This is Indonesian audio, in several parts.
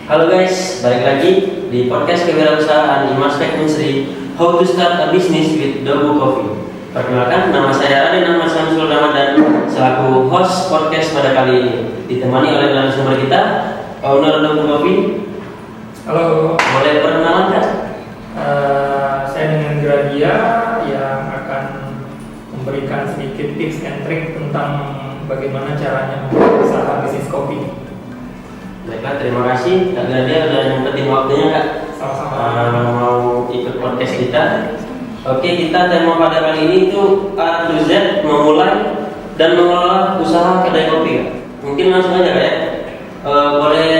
Halo guys, balik lagi di podcast kewirausahaan Imas Teknisri, How to Start a Business with Dobu Coffee. Perkenalkan, nama saya Aden Ahmad Syamsul Ramadan selaku host podcast pada kali ini. Ditemani oleh narasumber kita, owner Dobu Coffee. Halo. Boleh perkenalan kan? Saya dengan Gradia yang akan memberikan sedikit tips and trick tentang bagaimana caranya usaha bisnis kopi. Baiklah, terima kasih Kak Gradia sudah nyempetin waktunya Kak. Sama-sama. Mau ikut podcast kita. Oke, kita tema pada kali ini itu A to Z memulai dan mengelola usaha kedai kopi Kak. Mungkin langsung aja Kak ya. Boleh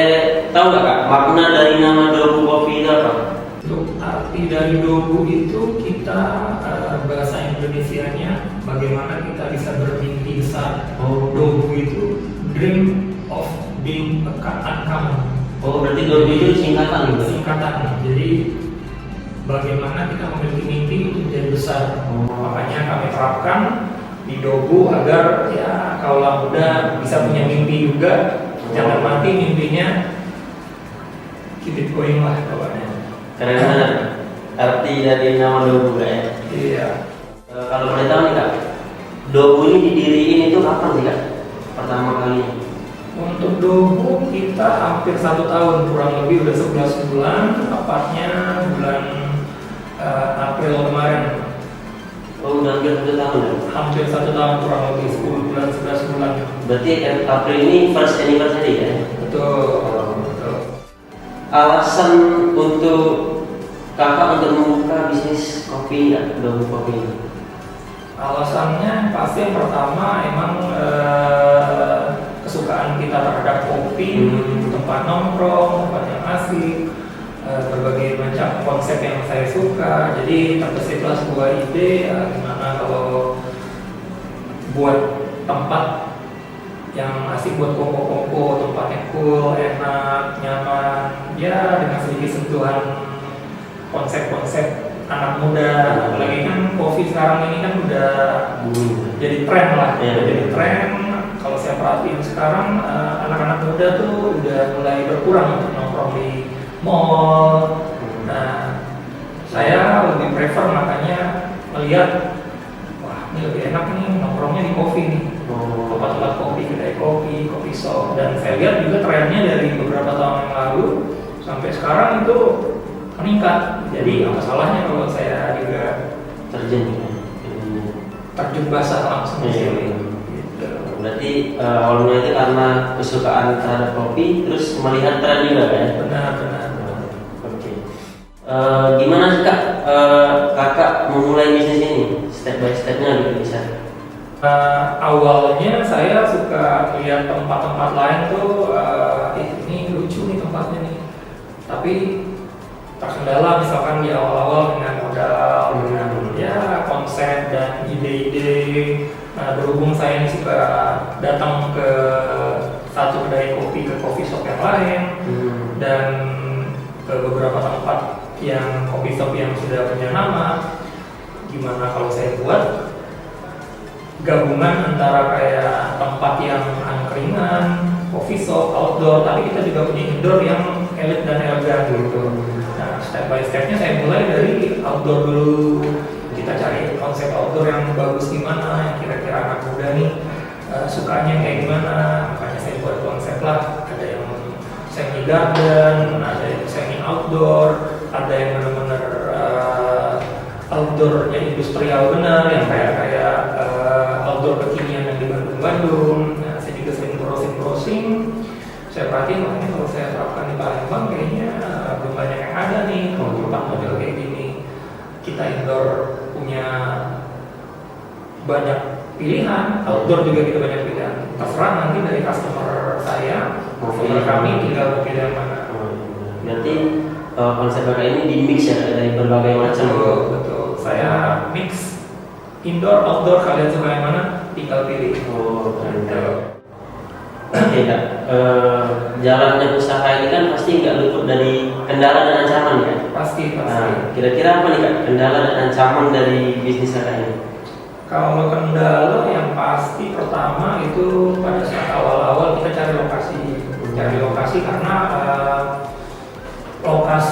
tahu nggak Kak makna dari nama Dobu Coffee itu apa? Untuk arti dari Dobu itu kita bahasa Indonesianya bagaimana kita bisa bermimpi besar. Dobu itu dream of being uncommon. Oh, berarti Dobu itu singkatan gitu? Singkatan. Jadi bagaimana kita memiliki mimpi untuk menjadi besar. Makanya kami terapkan di Dobu agar ya kaulah muda bisa punya mimpi juga. Jangan mati mimpinya, keep it going lah kawannya. Keren banget. Arti dari nama Dobu Kak ya? Iya. Kalau boleh tahu nih Kak, Dobu ini didiriin itu kapan sih Kak? Pertama kali? Untuk Dobu kita hampir 1 tahun, kurang lebih udah 11 bulan, tepatnya bulan April kemarin. Oh, udah hampir 1 tahun ya? Hampir 1 tahun, kurang lebih 10 bulan, 11 bulan. Berarti April ini first anniversary ya? Betul. Alasan untuk kakak untuk membuka bisnis kopi ya, Dobu Coffee ini? Alasannya pasti yang pertama emang kesukaan kita terhadap kopi, tempat nongkrong, tempat yang asik, berbagai macam konsep yang saya suka. Jadi terbersihlah sebuah ide gimana kalau buat tempat yang asik buat koko-koko, tempatnya cool, enak, nyaman, ya dengan sedikit sentuhan konsep-konsep anak muda. Apalagi kan kopi sekarang ini kan udah jadi tren lah, jadi tren. Kalau saya perhatiin sekarang anak-anak muda tuh udah mulai berkurang untuk nongkrong di mall. Nah, saya lebih prefer makanya melihat, wah ini lebih enak nih nongkrongnya di kopi nih. Tempat-tempat kopi, kedai kopi, kopi shop. Dan saya lihat juga trennya dari beberapa tahun yang lalu sampai sekarang itu meningkat. Jadi apa salahnya kalau saya juga terjun basah langsung di sini. Gitu. Berarti awalnya itu karena kesukaan terhadap kopi, terus melihat tren juga kan? Benar. Oke. Gimana sih Kak kakak memulai bisnis ini? Step by stepnya gitu bisa? Awalnya saya suka lihat tempat-tempat lain tuh, ini lucu nih tempatnya nih. Tapi terkendala misalkan di awal-awal dengan modal, dengan ya konsep dan ide-ide. Nah, berhubung saya ini suka datang ke satu kedai kopi, ke coffee shop yang lain, dan ke beberapa tempat yang coffee shop yang sudah punya nama. Gimana kalau saya buat gabungan antara kayak tempat yang angkringan, coffee shop, outdoor, tapi kita juga punya indoor yang elit dan elegan gitu. Nah, step by stepnya saya mulai dari outdoor dulu. Kita cari konsep outdoor yang bagus gimana, yang kira-kira anak muda nih sukanya kayak gimana. Makanya saya buat konsep lah. Ada yang semi garden, ada yang semi outdoor, ada yang benar-benar outdoornya industrial benar, yang kayak outdoor kekinian yang di Bandung. Nah, saya juga sering browsing. Saya perhatiin makanya kalau saya terapkan di Palembang kayaknya belum banyak yang ada nih kalau tempat model kayak gini. Kita indoor punya banyak pilihan, outdoor juga kita banyak pilihan. Terserah nanti dari customer saya, customer kami tinggal mau pilih yang mana. Berarti konsep kakak ini di mix ya dari berbagai macam. Betul. Saya mix indoor, outdoor, kalian suka yang mana tinggal pilih. Oke Kak, jalannya usaha ini kan pasti nggak luput dari kendala dan ancaman ya? Pasti. Nah, kira-kira apa nih Kak kendala dan ancaman dari bisnis kakak ini? Kalau kendala yang pasti pertama itu pada saat awal-awal kita cari lokasi karena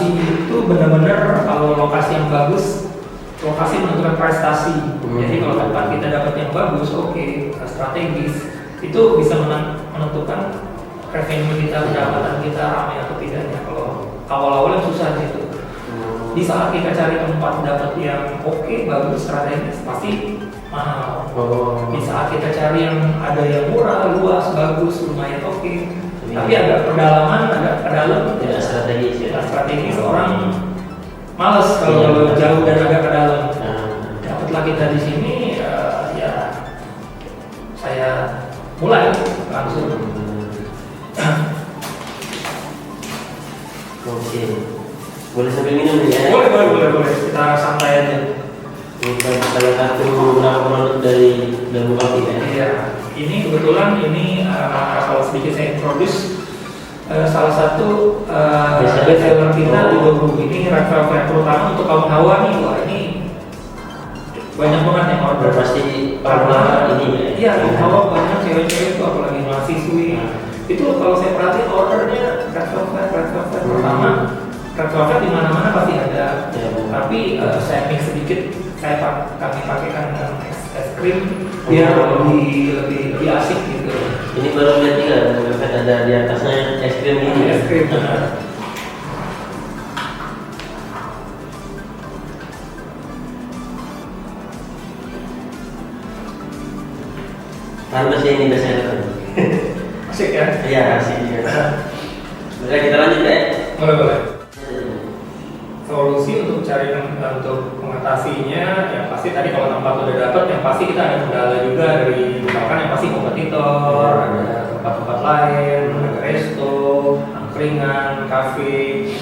lokasi itu benar-benar kalau lokasi yang bagus, lokasi menentukan prestasi. Jadi kalau tempat kita dapat yang bagus, oke, strategis, itu bisa menentukan revenue kita, pendapatan kita ramai atau tidaknya. Kalau awal-awal yang susah gitu. Di saat kita cari tempat dapat yang oke, bagus, strategis, pasti mahal. Di saat kita cari yang ada yang murah, luas, bagus, lumayan oke, tapi agak pedalaman, agak ke dalam, tidak strategis ya. tidak strategis, orang males kalau jauh dan agak ke dalam. Dapatlah kita di sini, ya saya mulai langsung. Oke, boleh sambil minum nih ya? Boleh. Kita santai aja. Kita salah satu beberapa produk dari Dabu Coffee ya? Iya, ini kebetulan kalau sedikit saya introduce salah satu bestseller kita di Dabu. Ini Red Velvet, terutama untuk kaum hawa nih. Wah, ini banyak banget yang order. Pasti Karena ini ya? Iya, kaum hawa banyak cewek-cewek itu, apalagi mahasiswi. Itu kalau saya perhatiin ordernya Red Velvet pertama. Red Velvet di mana-mana pasti ada. Tapi saya mix sedikit, kami pakaikan es krim biar lebih asik gitu. Ini baru lihat juga, ada di atasnya es krim ini. Es krim. Pantas ya ini bestseller. Asik ya? Iya, asik juga. Udah kita lanjut ya. Boleh. Solusi untuk mengatasinya, yang pasti tadi kalau tempat udah dapat, yang pasti kita ada kendala juga dari misalkan yang pasti kompetitor, ada tempat-tempat lain, ada resto, angkringan, kafe.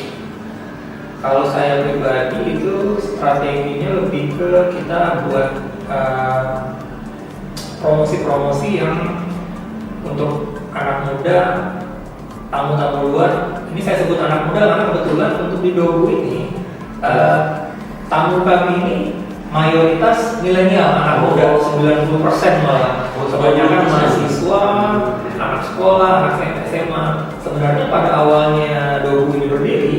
Kalau saya pribadi itu strateginya lebih ke kita buat promosi-promosi yang untuk anak muda, tamu-tamu luar. Ini saya sebut anak muda karena kebetulan untuk di Dabu ini tamu kami ini mayoritas milenial, anak muda, 90% malah. Kebanyakan mahasiswa, anak sekolah, anak SMA. Sebenarnya pada awalnya Dabu ini berdiri,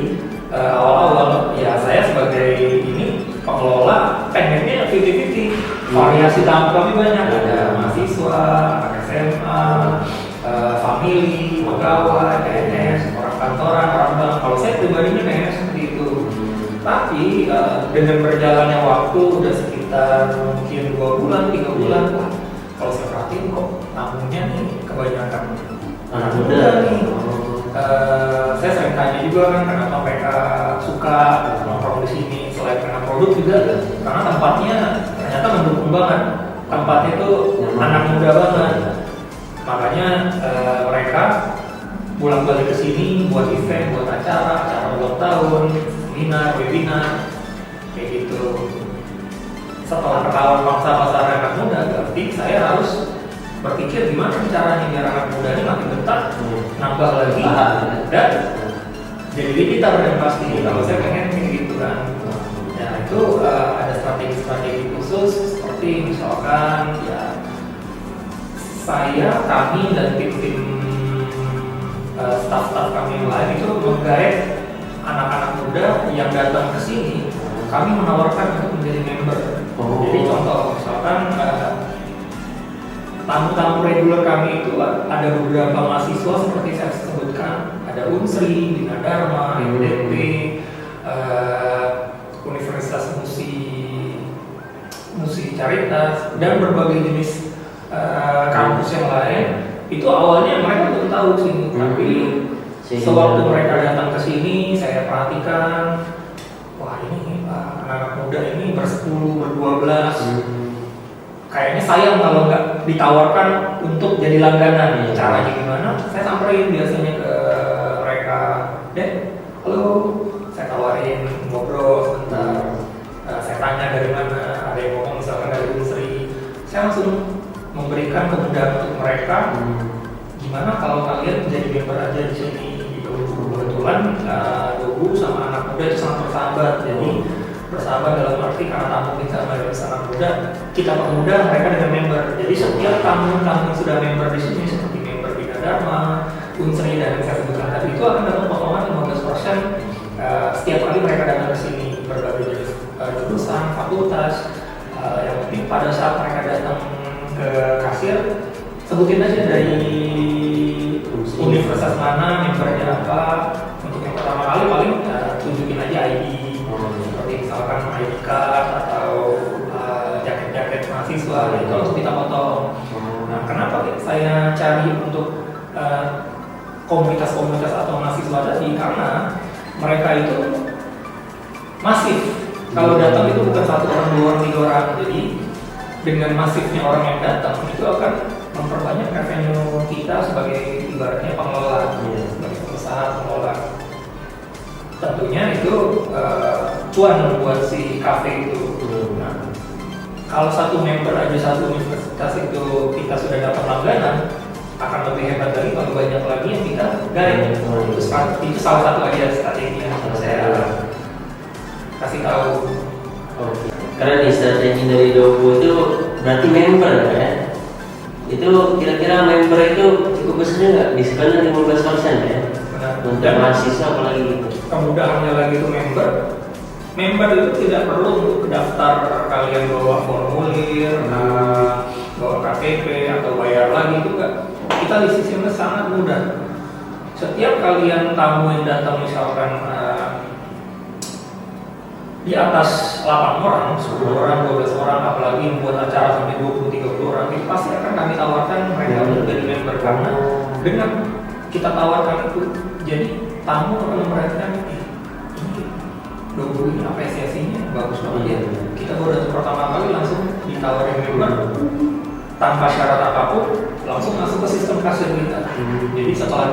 awal-awal ya saya sebagai ini pengelola pengennya 50-50. Variasi tamu kami banyak, ada mahasiswa, anak SMA, family, pegawai, PNS, orang kantoran, orang bank. Kalau saya pribadinya pengen seperti itu. Tapi dengan berjalannya waktu udah sekitar mungkin 2 bulan, 3 bulan, kalau saya perhatiin kok tamunya nih kebanyakan anak muda nih. Saya sering tanya juga kan kenapa mereka suka nongkrong di sini, selain karena produk juga, karena tempatnya ternyata mendukung banget. Tempatnya tuh anak muda banget. Makanya mereka pulang balik ke sini buat event, buat acara ulang tahun, seminar, webinar, kayak gitu. Setelah ketahuan pangsa pasar anak muda, berarti saya harus berpikir gimana caranya biar anak muda ini makin betah, nambah lagi, dan jadi digital dan pasti. Kalau saya pengen kayak gitu kan. Ya itu ada strategi-strategi khusus seperti misalkan ya kami dan tim-tim staff-staff kami yang lain itu menggait anak-anak muda yang datang ke sini. Kami menawarkan untuk menjadi member. Jadi contoh misalkan tamu-tamu reguler kami itu ada beberapa mahasiswa seperti saya sebutkan, ada Unsri, Bina Dharma, IDP, Universitas Musi Caritas, dan berbagai jenis kampus yang lain. Itu awalnya mereka belum tahu sih, tapi sewaktu mereka datang ke sini, saya perhatikan, wah ini anak muda ini bersepuluh, berdua-belas. Kayaknya sayang kalau nggak ditawarkan untuk jadi langganan. Caranya gimana? Saya samperin biasanya ke mereka, halo, saya tawarin ngobrol sebentar. Saya tanya dari mana, ada yang ngomong misalkan dari Unsri. Saya langsung memberikan kemudahan untuk mereka. Gimana kalau kalian jadi member aja di sini? Kebetulan Dabu sama anak muda itu sangat bersahabat. Jadi bersahabat dalam arti karena tamu kita mayoritas anak muda, kita permudah mereka dengan member. Jadi setiap tamu yang sudah member di sini seperti member Bina Dharma, Unsri dan yang saya sebutkan tadi itu akan dapat potongan 15% setiap kali mereka datang ke sini berbagai jenis jurusan, fakultas, yang penting pada saat mereka datang ke kasir, sebutin aja dari universitas mana, membernya apa. Untuk yang pertama kali paling tunjukin aja ID, seperti misalkan ID card atau jaket-jaket mahasiswa, itu langsung kita potong. Nah, kenapa saya cari untuk komunitas-komunitas atau mahasiswa tadi? Karena mereka itu masif. Kalau datang itu bukan 1 orang, 2 orang, 3 orang. Jadi dengan masifnya orang yang datang itu akan memperbanyak revenue kita sebagai ibaratnya pengelola, sebagai pengusaha pengelola. Tentunya itu cuan buat si kafe itu. Nah, kalau satu member aja satu universitas itu kita sudah dapat langganan, akan lebih hebat lagi kalau banyak lagi yang kita guide. Itu salah satu aja strategi yang saya kasih tahu. Oke. Karena di strategi dari Dobu itu berarti member ya. Itu kira-kira member itu cukup besar nggak? Diskonnya 15% ya? Benar. Untuk mahasiswa apalagi gitu. Kemudahannya lagi itu member. Member itu tidak perlu untuk daftar, kalian bawa formulir, bawa KTP atau bayar lagi itu enggak. Kita di sistemnya sangat mudah. Setiap kalian tamu yang datang misalkan di atas 8 orang, 10 orang, 12 orang, apalagi yang buat acara sampai 20-30 orang, itu pasti akan kami tawarkan mereka untuk jadi member. Karena dengan kita tawarkan itu, jadi tamu akan memperhatikan ini Dobu ini apresiasinya bagus banget ya. Kita baru datang pertama kali langsung ditawarin member tanpa syarat apapun, langsung masuk ke sistem kasir kita. Jadi setelah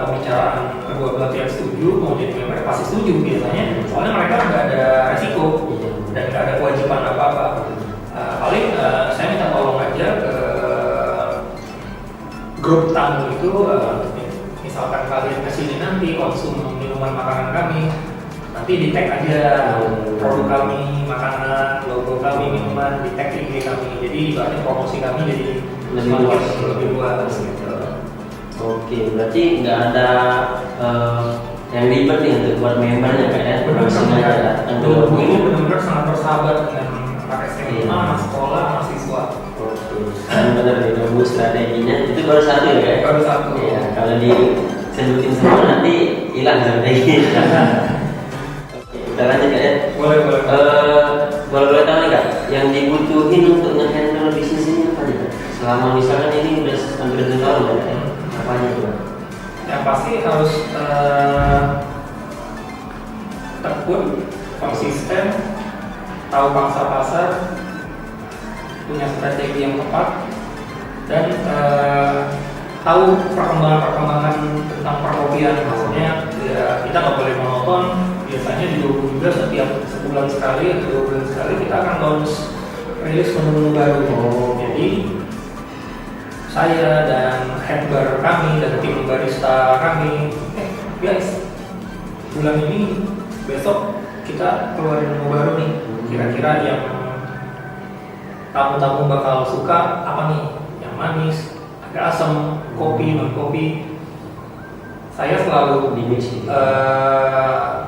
pembicaraan kedua belah pihak setuju mau jadi member, pasti setuju biasanya. Soalnya mereka nggak ada resiko dan nggak ada kewajiban apa-apa. Paling saya minta tolong aja ke grup tamu itu, misalkan kalian kesini nanti konsum minuman makanan kami, nanti di tag aja produk kami, makanan, logo kami, minuman, di tag IG kami. Jadi ibaratnya promosi kami jadi lebih luas gitu. Oke, berarti nggak ada yang ribet nih untuk buat membernya kan ya? Langsung aja datang ke Dobu Dobu. ini benar-benar sangat bersahabat dengan anak SMA, sekolah, mahasiswa. Oke, kan benar nih Dobu strateginya itu baru satu ya kan? Baru satu. Iya, kalau disebutin semua nanti hilang strategi. Oke, kita lanjut ya. Boleh. Boleh tahu nih kak, yang dibutuhin untuk nge-handle bisnis ini apa nih kak? Selama misalkan ini udah hampir 2 tahun ya, apanya tuh? Yang pasti harus tekun, konsisten, tahu pangsa pasar, punya strategi yang tepat, dan tahu perkembangan tentang perkopian. Maksudnya ya, kita nggak boleh monoton. Biasanya di Dobu juga setiap sebulan sekali atau 2 bulan sekali kita akan launch rilis menu-menu baru. Jadi saya dan head bar kami dan tim barista kami, guys, bulan ini besok kita keluarin menu baru nih. Kira-kira yang tamu-tamu bakal suka apa nih? Yang manis, agak asam, kopi, non kopi. Saya selalu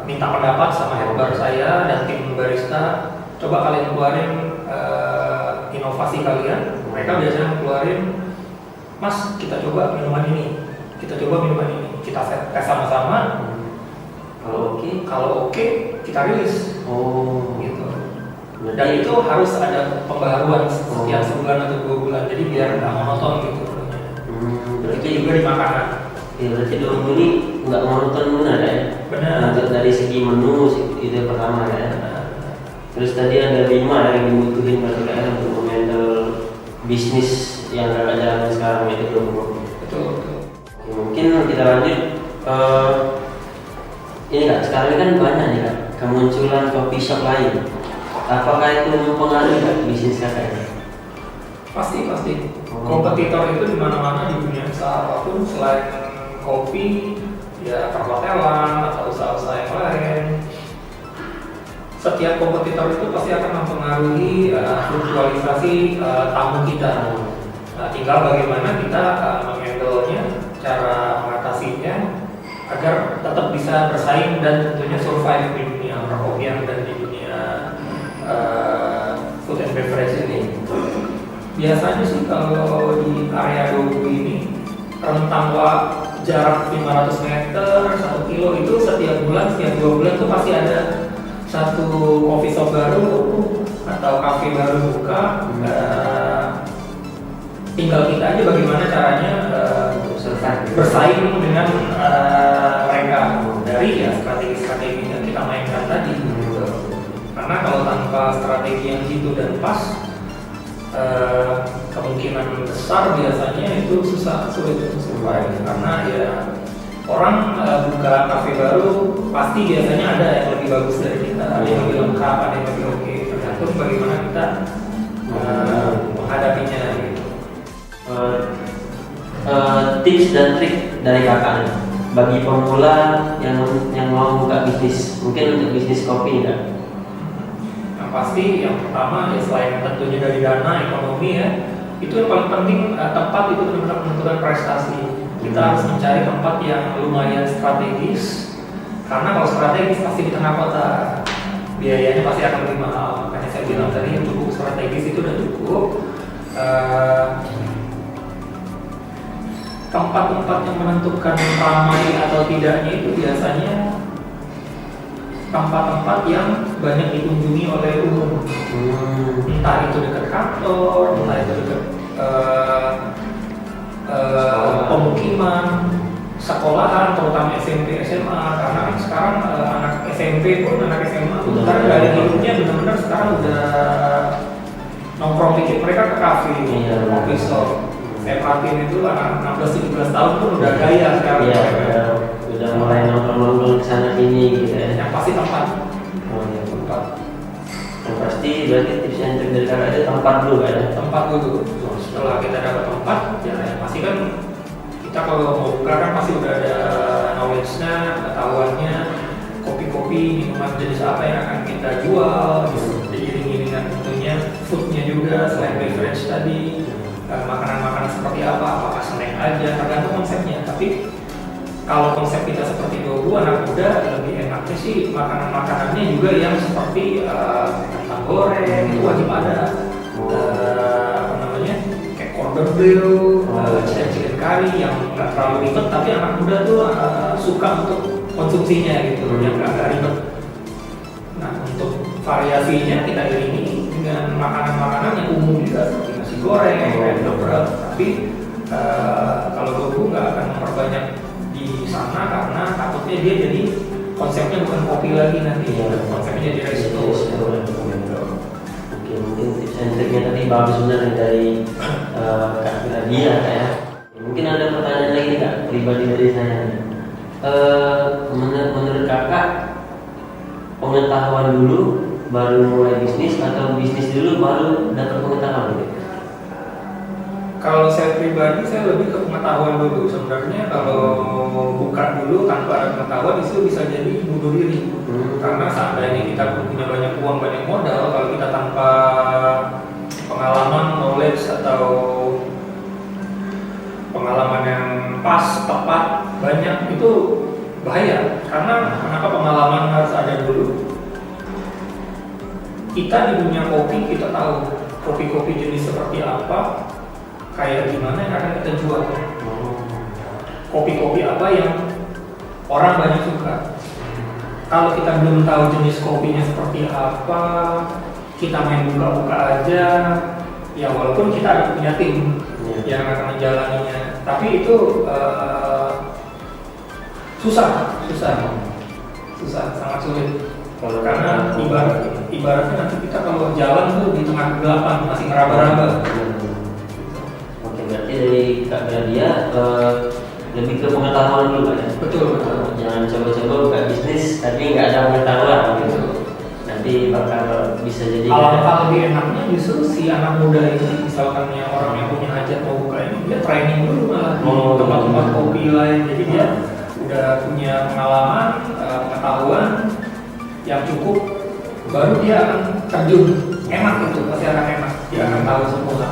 minta pendapat sama head bar saya dan tim barista. Coba kalian keluarin inovasi kalian. Mereka biasanya keluarin, Mas, kita coba minuman ini, kita coba minuman ini, kita tes sama-sama. Kalau oke, kita rilis. Gitu. Dan itu harus ada pembaharuan setiap sebulan atau 2 bulan. Jadi biar nggak monoton gitu. Berarti juga di makanan. Ya, berarti Dobu ini nggak monoton benar ya? Benar. Untuk dari segi menu itu pertama ya. Terus tadi ada 5 yang dibutuhin berarti kan untuk menghandle bisnis yang ada jalan sekarang itu Dobu. Betul. Oke, mungkin kita lanjut. Ini kak, sekarang kan banyak nih kak kemunculan coffee shop lain. Apakah itu mempengaruhi kak bisnis kakak? Pasti. Kompetitor itu di mana-mana di dunia usaha apapun selain kopi, ya perhotelan atau usaha-usaha yang lain. Setiap kompetitor itu pasti akan mempengaruhi fluktualisasi tamu kita. Tinggal bagaimana kita menghandle-nya, cara mengatasinya agar tetap bisa bersaing dan tentunya survive di dunia perkopian dan di dunia food and beverage ini. Biasanya sih kalau di area Dobu ini rentang jarak 500 meter, 1 kilo itu setiap bulan, setiap 2 bulan tuh pasti ada satu coffee shop baru atau cafe baru buka. Tinggal kita aja bagaimana caranya bersaing dengan mereka dari ya strategi-strategi yang kita mainkan tadi. Gitu. Karena kalau tanpa strategi yang jitu dan pas, kemungkinan besar biasanya itu sulit untuk survive. Karena ya orang buka kafe baru pasti biasanya ada yang lebih bagus dari kita, ada yang lebih lengkap, ada yang lebih oke. Tergantung bagaimana kita menghadapinya. Gitu. Tips dan trik dari kakak bagi pemula yang mau buka bisnis, mungkin untuk bisnis kopi enggak? Yang pasti yang pertama ya selain tentunya dari dana ekonomi ya, itu yang paling penting tempat itu benar-benar menentukan prestasi. Kita harus mencari tempat yang lumayan strategis, karena kalau strategis pasti di tengah kota, biayanya pasti akan lebih mahal. Makanya saya bilang tadi yang cukup strategis itu udah cukup. Tempat-tempat yang menentukan ramai atau tidaknya itu biasanya tempat-tempat yang banyak dikunjungi oleh umum. Entah itu dekat kantor, entah itu dekat pemukiman, sekolahan, terutama SMP, SMA. Karena kan sekarang anak SMP pun, anak SMA sekarang dari hidupnya benar-benar sekarang udah nongkrong dikit, mereka ke kafe, coffee shop. Saya perhatiin itu anak 16-17 tahun pun udah gaya sekarang. Iya, udah mulai nongkrong kesana sini gitu ya. Yang pasti tempat. Oh iya, tempat. Yang pasti berarti tips yang trik dari kakak itu tempat dulu kan ya? Tempat dulu. Setelah kita dapat tempat, ya yang pasti kan kita kalau mau buka kan pasti udah ada knowledge-nya, pengetahuannya, kopi-kopi, minuman jenis apa yang akan kita jual, diiring-iringan tentunya food-nya juga selain beverage tadi. Makanan-makanan seperti apa, apakah snack aja, tergantung konsepnya. Tapi kalau konsep kita seperti Dobu, anak muda lebih enaknya sih makanan-makanannya juga yang seperti kentang goreng, itu wajib ada. Apa namanya, kayak cordon bleu, chicken curry yang nggak terlalu ribet, tapi anak muda tuh suka untuk konsumsinya gitu, yang nggak ribet. Nah, untuk variasinya kita iringi dengan makanan-makanan yang umum juga seperti nasi goreng, beberapa. Tapi kalau Dobu nggak akan memperbanyak di sana karena takutnya dia jadi konsepnya bukan kopi lagi nanti, konsepnya jadi resto. Oke, mungkin tips and triknya tadi bagus benar dari Kak Nadia ya. Mungkin ada pertanyaan lagi Kak, pribadi dari saya. Menurut kakak, pengetahuan dulu baru mulai bisnis atau bisnis dulu baru dapat pengetahuan gitu? Kalau saya pribadi, saya lebih ke pengetahuan dulu. Sebenarnya kalau buka dulu tanpa ada pengetahuan itu bisa jadi bunuh diri. Karena seandainya kita punya banyak uang, banyak modal, kalau kita tanpa pengalaman, knowledge atau pengalaman yang pas, tepat, banyak, itu bahaya. Karena kenapa pengalaman harus ada dulu? Kita di dunia kopi, kita tahu kopi-kopi jenis seperti apa, kayak gimana yang akan kita jual. Kopi-kopi apa yang orang banyak suka. Kalau kita belum tahu jenis kopinya seperti apa, kita main buka-buka aja, ya walaupun kita ada punya tim yang akan menjalaninya, tapi itu susah, sangat sulit. Karena ibaratnya nanti kita kalau jalan tuh di tengah kegelapan masih meraba-raba. Oke, berarti dari Kak Nadia lebih ke pengetahuan dulu Kak ya? Betul. Jangan coba-coba buka bisnis tapi nggak ada pengetahuan gitu. Nanti bakal bisa jadi alangkah lebih enaknya justru si anak muda ini, misalkan yang orang yang punya hajat mau buka ini, dia training dulu malah di tempat-tempat kopi lain. Jadi dia udah punya pengalaman, pengetahuan yang cukup, baru dia akan terjun. Enak itu, pasti akan enak. Dia akan tahu semua.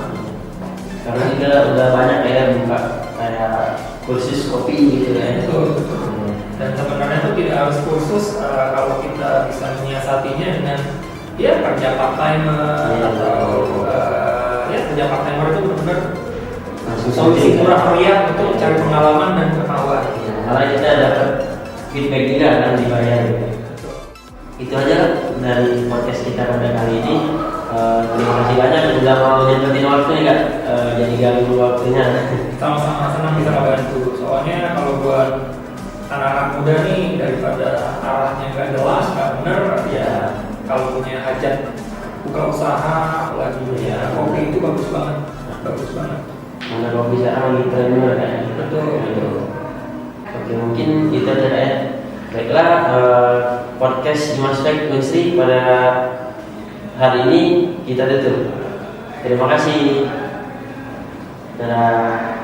Karena juga udah banyak ya buka kayak kursus kopi gitu ya. Betul. Dan sebenarnya itu tidak harus kursus kalau kita bisa menyiasatinya dengan ya kerja part timer atau ya kerja part timer itu benar-benar solusi murah meriah untuk cari pengalaman dan ketahuan. Ya, malah kita dapat feedback juga kan dibayar gitu. Itu aja dari podcast kita pada kali ini. Terima kasih banyak sudah mau nyempetin waktunya Kak. Jadi ganggu waktunya. Sama-sama senang bisa membantu. Soalnya kalau buat anak-anak muda nih daripada arahnya nggak jelas, nggak bener, ya kalau punya hajat buka usaha, apalagi ya kopi itu bagus banget, bagus banget. Mana kopi sekarang lagi tren juga kan? Betul. Oke, mungkin itu aja ya. Baiklah, podcast Imaspek Unsri pada hari ini kita tutup. Terima kasih. Dadah.